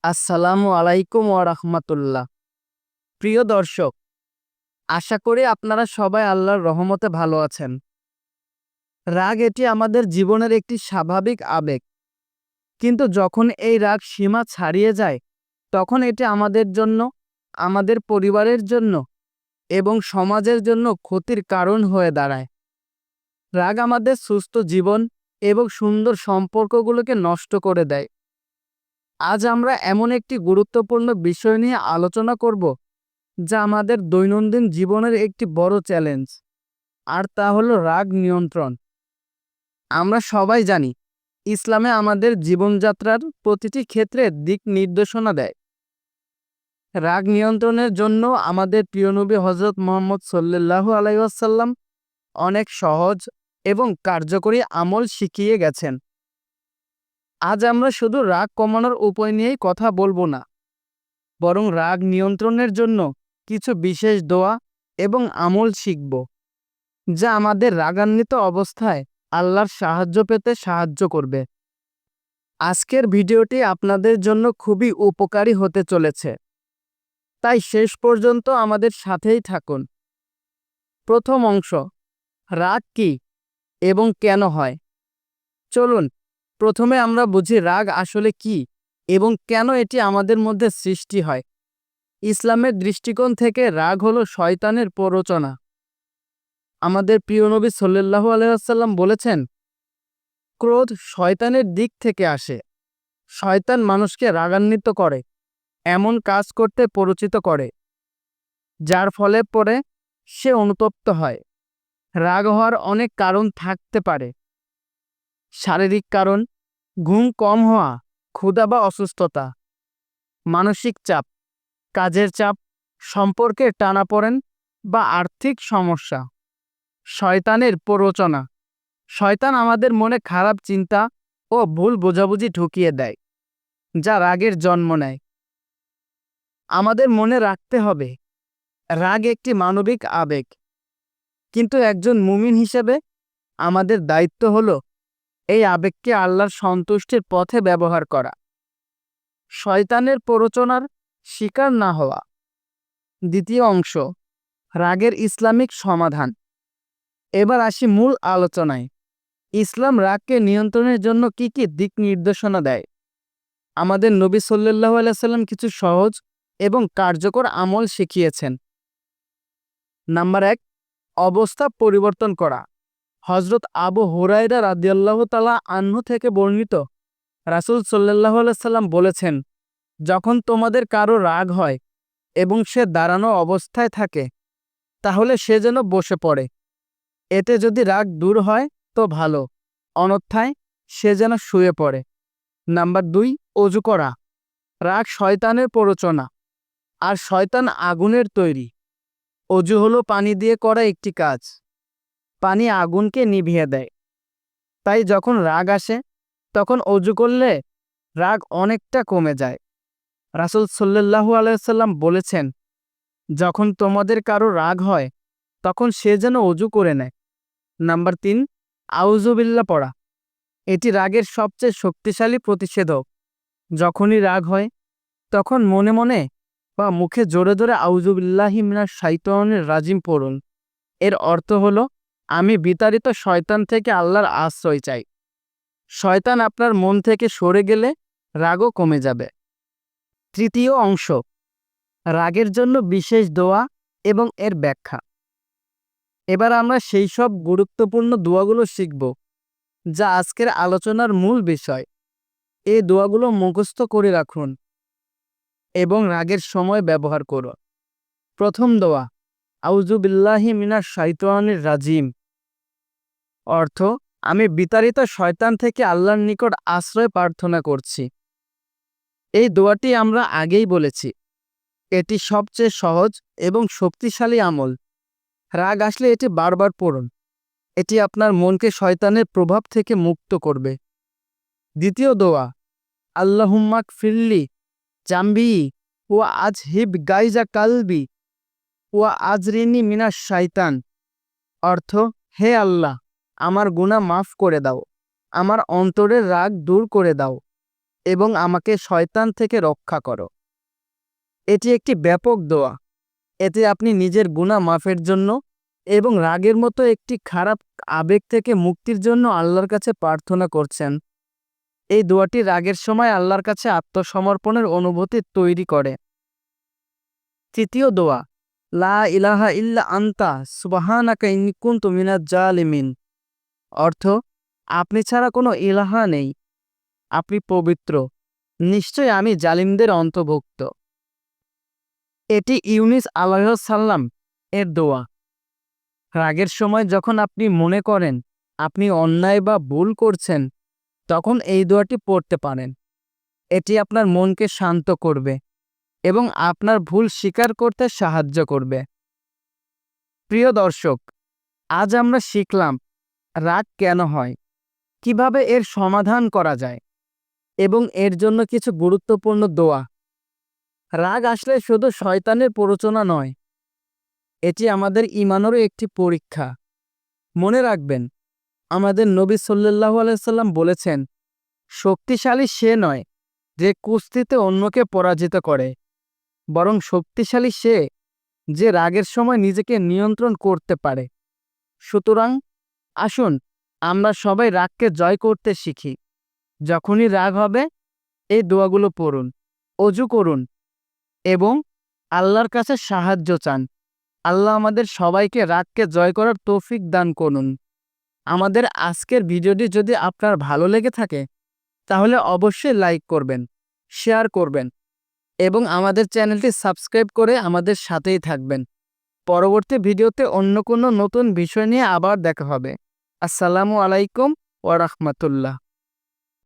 আসসালামু আলাইকুম ওয়া রাহমাতুল্লাহ। প্রিয় দর্শক, আশা করি আপনারা সবাই আল্লাহর রহমতে ভালো আছেন। রাগ এটি আমাদের জীবনের একটি স্বাভাবিক আবেগ। কিন্তু যখন এই রাগ সীমা ছাড়িয়ে যায়, তখন এটি আমাদের জন্য, আমাদের পরিবারের জন্য এবং সমাজের জন্য ক্ষতির কারণ হয়ে দাঁড়ায়। রাগ আমাদের সুস্থ জীবন এবং সুন্দর সম্পর্কগুলোকে নষ্ট করে দেয়। আজ আমরা এমন একটি গুরুত্বপূর্ণ বিষয় নিয়ে আলোচনা করব যা আমাদের দৈনন্দিন জীবনের একটি বড় চ্যালেঞ্জ, আর তা হলো রাগ নিয়ন্ত্রণ। আমরা সবাই জানি, ইসলামে আমাদের জীবনযাত্রার প্রতিটি ক্ষেত্রে দিক নির্দেশনা দেয়। রাগ নিয়ন্ত্রণের জন্য আমাদের প্রিয় নবী হযরত মুহাম্মদ সাল্লাল্লাহু আলাইহি ওয়াসাল্লাম অনেক সহজ এবং কার্যকরী আমল শিখিয়ে গেছেন। আজ আমরা শুধু রাগ কমানোর উপায় নিয়েই কথা বলবো না, বরং রাগ নিয়ন্ত্রণের জন্য কিছু বিশেষ দোয়া এবং আমল শিখব, যা আমাদের রাগান্বিত অবস্থায় আল্লাহর সাহায্য পেতে সাহায্য করবে। আজকের ভিডিওটি আপনাদের জন্য খুবই উপকারী হতে চলেছে, তাই শেষ পর্যন্ত আমাদের সাথেই থাকুন। প্রথম অংশ, রাগ কি এবং কেন হয়। চলুন প্রথমে আমরা বুঝি রাগ আসলে কি এবং কেন এটি আমাদের মধ্যে সৃষ্টি হয়। ইসলামের দৃষ্টিকোণ থেকে রাগ হলো শয়তানের প্ররোচনা। আমাদের প্রিয় নবী সাল্লাল্লাহু আলাইহি ওয়াসাল্লাম বলেছেন, ক্রোধ শয়তানের দিক থেকে আসে। শয়তান মানুষকে রাগান্বিত করে, এমন কাজ করতে প্ররোচিত করে যার ফলে পরে সে অনুতপ্ত হয়। রাগ হওয়ার অনেক কারণ থাকতে পারে। শারীরিক কারণ, ঘুম কম হওয়া, ক্ষুধা বা অসুস্থতা, মানসিক চাপ, কাজের চাপ, সম্পর্কের টানাপোড়েন বা আর্থিক সমস্যা। শয়তানের প্ররোচনা, শয়তান আমাদের মনে খারাপ চিন্তা ও ভুল বোঝাবুঝি ঢুকিয়ে দেয়, যা রাগের জন্ম নেয়। আমাদের মনে রাখতে হবে, রাগ একটি মানবিক আবেগ, কিন্তু একজন মুমিন হিসেবে আমাদের দায়িত্ব হলো এই আবেগকে আল্লাহর সন্তুষ্টির পথে ব্যবহার করা, শয়তানের প্ররোচনার শিকার না হওয়া। দ্বিতীয় অংশ, রাগের ইসলামিক সমাধান। এবার আসি মূল আলোচনায়। ইসলাম রাগকে নিয়ন্ত্রণের জন্য কি কি দিক নির্দেশনা দেয়। আমাদের নবী সাল্লাল্লাহু আলাইহি সাল্লাম কিছু সহজ এবং কার্যকর আমল শিখিয়েছেন। নাম্বার 1, অবস্থা পরিবর্তন করা। হযরত আবু হুরায়রা রাদিয়াল্লাহু তাআলা আনহু থেকে বর্ণিত, রাসূল সাল্লাল্লাহু আলাইহি সাল্লাম বলেছেন, যখন তোমাদের কারো রাগ হয় এবং সে দাঁড়ানো অবস্থায় থাকে, তাহলে সে যেন বসে পড়ে। এতে যদি রাগ দূর হয় তো ভালো, অন্যথায় সে যেন শুয়ে পড়ে। নাম্বার 2, অজু করা। রাগ শয়তানের প্ররোচনা, আর শয়তান আগুনের তৈরি। অজু হলো পানি দিয়ে করা একটি কাজ। পানি আগুনকে নিভিয়ে দেয়। তাই যখন রাগ আসে তখন অজু করলে রাগ অনেকটা কমে যায়। রাসূল সাল্লাল্লাহু আলাইহি সাল্লাম বলেছেন, যখন তোমাদের কারো রাগ হয় তখন সে যেন অজু করে নেয়। নাম্বার 3, আউযুবিল্লাহ পড়া। এটি রাগের সবচেয়ে শক্তিশালী প্রতিষেধক। যখনই রাগ হয় তখন মনে মনে বা মুখে জোরে জোরে আউযুবিল্লাহি মিনাশ শাইতানির রাজিম পড়ুন। এর অর্থ হলো, আমি বিতাড়িত শয়তান থেকে আল্লাহর আশ্রয় চাই। শয়তান আপনার মন থেকে সরে গেলে রাগও কমে যাবে। তৃতীয় অংশ, রাগের জন্য বিশেষ দোয়া এবং এর ব্যাখ্যা। এবার আমরা সেই সব গুরুত্বপূর্ণ দোয়াগুলো শিখব যা আজকের আলোচনার মূল বিষয়। এই দোয়াগুলো মুখস্থ করে রাখুন এবং রাগের সময় ব্যবহার করুন। প্রথম দোয়া, আউযু বিল্লাহি মিনাশ শাইতানির রাজিম। অর্থ, আমি বিতাড়িত শয়তান থেকে আল্লাহর নিকট আশ্রয় প্রার্থনা করছি। এই দোয়াটি আমরা আগেই বলেছি, এটি সবচেয়ে সহজ এবং শক্তিশালী আমল। রাগ আসলে এটি বারবার পড়ুন। এটি আপনার মনকে শয়তানের প্রভাব থেকে মুক্ত করবে। দ্বিতীয় দোয়া, আল্লাহুম্মা গফিরলি জামবি ওয়া আজহিব গাইজা কালবি ওয়া আজরিনি মিনাশ শাইতান। অর্থ, হে আল্লাহ, আমার গুনাহ মাফ করে দাও, আমার অন্তরের রাগ দূর করে দাও এবং আমাকে শয়তান থেকে রক্ষা করো। এটি একটি ব্যাপক দোয়া। এতে আপনি নিজের গুনাহ মাফের জন্য এবং রাগের মতো একটি খারাপ আবেগ থেকে মুক্তির জন্য আল্লাহর কাছে প্রার্থনা করছেন। এই দোয়াটি রাগের সময় আল্লাহর কাছে আত্মসমর্পণের অনুভূতি তৈরি করে। তৃতীয় দোয়া, লা ইলাহা ইল্লা আনতা সুবহানাকা ইন্নী কুনতু মিনাজ জালিমিন। অর্থ, আপনি ছাড়া কোনো ইলাহা নেই, আপনি পবিত্র, নিশ্চয় আমি জালিমদের অন্তর্ভুক্ত। এটি ইউনুস আলাইহিস সালাম এর দোয়া। রাগের সময় যখন আপনি মনে করেন আপনি অন্যায় বা ভুল করছেন, তখন এই দোয়াটি পড়তে পারেন। এটি আপনার মনকে শান্ত করবে এবং আপনার ভুল স্বীকার করতে সাহায্য করবে। প্রিয় দর্শক, আজ আমরা শিখলাম রাগ কেন হয়, কিভাবে এর সমাধান করা যায় এবং এর জন্য কিছু গুরুত্বপূর্ণ দোয়া। রাগ আসলে শুধু শয়তানের প্ররোচনা নয়, এটি আমাদের ঈমানেরও একটি পরীক্ষা। মনে রাখবেন, আমাদের নবী সাল্লাল্লাহু আলাইহি সাল্লাম বলেছেন, শক্তিশালী সে নয় যে কুস্তিতে অন্যকে পরাজিত করে, বরং শক্তিশালী সে যে রাগের সময় নিজেকে নিয়ন্ত্রণ করতে পারে। সুতরাং আসুন আমরা সবাই রাগকে জয় করতে শিখি। যখনই রাগ হবে এই দোয়াগুলো পড়ুন, অজু করুন এবং আল্লাহর কাছে সাহায্য চান। আল্লাহ আমাদের সবাইকে রাগকে জয় করার তৌফিক দান করুন। আমাদের আজকের ভিডিওটি যদি আপনার ভালো লেগে থাকে তাহলে অবশ্যই লাইক করবেন, শেয়ার করবেন এবং আমাদের চ্যানেলটি সাবস্ক্রাইব করে আমাদের সাথেই থাকবেন। পরবর্তী ভিডিওতে অন্য কোনো নতুন বিষয় নিয়ে আবার দেখা হবে। আসসালামু আলাইকুম ওয়া রাহমাতুল্লাহ।